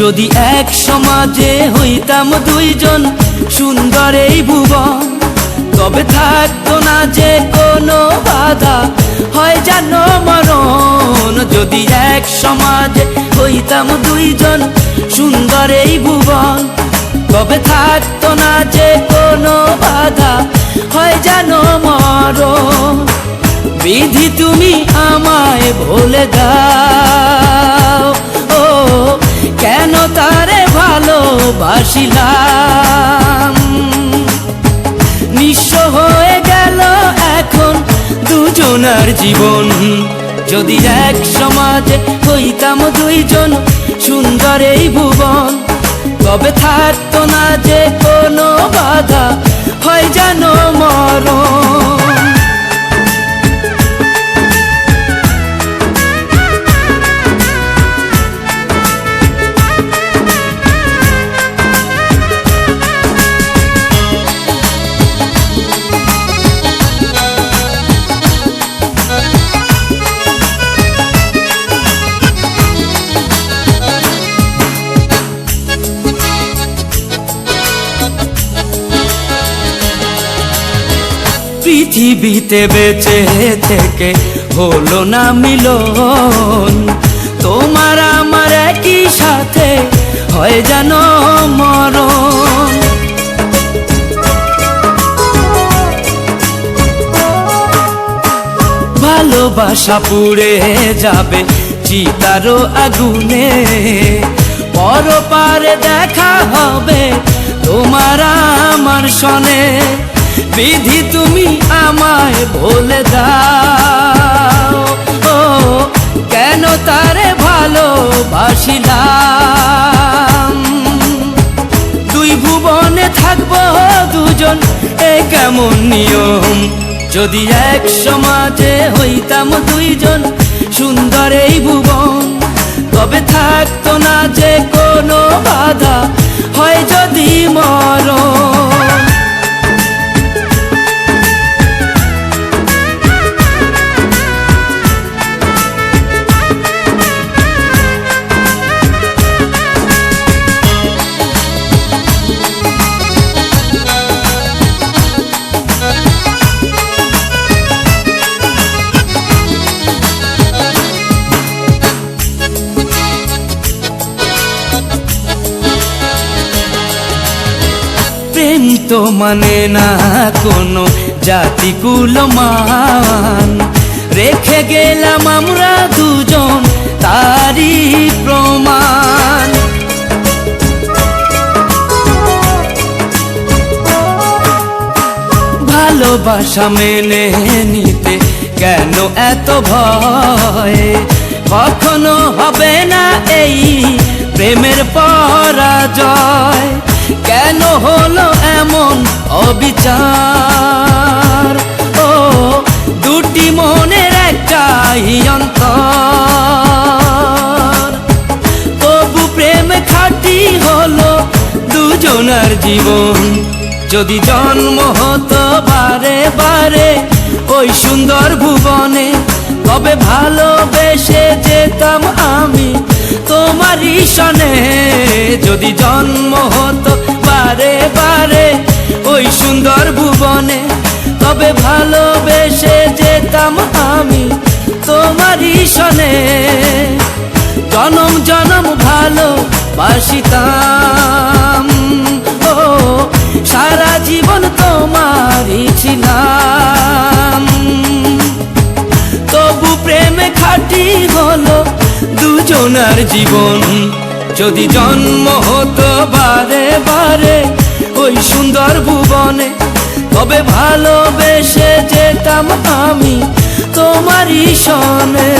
যদি এক সমাজে হইতাম দুইজন সুন্দর এই ভুবন, তবে থাকতো না যে কোনো বাধা, হয় যেন মরণ। যদি এক সমাজে হইতাম দুইজন সুন্দর এই ভুবন, তবে থাকতো না যে কোনো বাধা, হয় যেন মরণ। বিধি তুমি আমায় ভুলে দাও, ও কেন তারে ভালোবাসিলাম। নিঃস্ব হয়ে গেল এখন দুজনার জীবন। যদি এক সমাজে হইতাম দুইজন সুন্দর এই ভুবন, তবে থাকতো না যে কোনো বাধা, হয় যেন মরণ। পৃথিবীতে বেঁচে থেকে হলো না মিলন, তোমার আমার একই সাথে হয় যেন মরণ। ভালোবাসা পুড়ে যাবে চিতারও আগুনে, পরপারে দেখা হবে তোমার আমার সনে। বিধি তুমি আমায় ভুলে দাও, ও কেন তারে ভালোবাসিলাম। দুই ভুবনে থাকবো দুজন, এ কেমন নিয়ম। যদি এক সমাজে হইতাম দুইজন সুন্দর এই ভুবন, তবে থাকতো না যে কোনো বাধা, হয় যদি মরণ। প্রেম তো মানে না কোনো জাতি কুলমান, রেখে গেলাম আমরা দুজন তারই প্রমাণ। ভালোবাসা মেনে নিতে কেন এত ভয়, কখনো হবে না এই প্রেমের পরাজয়। কেন হলো এমন অবিচার, ও দুটি মনের একটাই অন্তর। তবু প্রেম খাঁটি হলো দুজনার জীবন। যদি জন্ম হতো বারে বারে ওই সুন্দর ভুবনে, তবে ভালোবেসে যেতাম আমি তোমারই সনে। যদি জন্ম হতো বারে বারে ওই সুন্দর ভুবনে, তবে ভালোবেসে যেতাম আমি তোমারই সনে। জনম জনম ভালোবাসিতাম, ও সারা জীবন তোমারই ছিলাম। তবু প্রেমে খাঁটি হলো দুজনার জীবন। যদি জন্ম হতো বারে বারে ওই সুন্দর ভুবনে, তবে ভালোবেসে যেতাম আমি তোমারই সনে।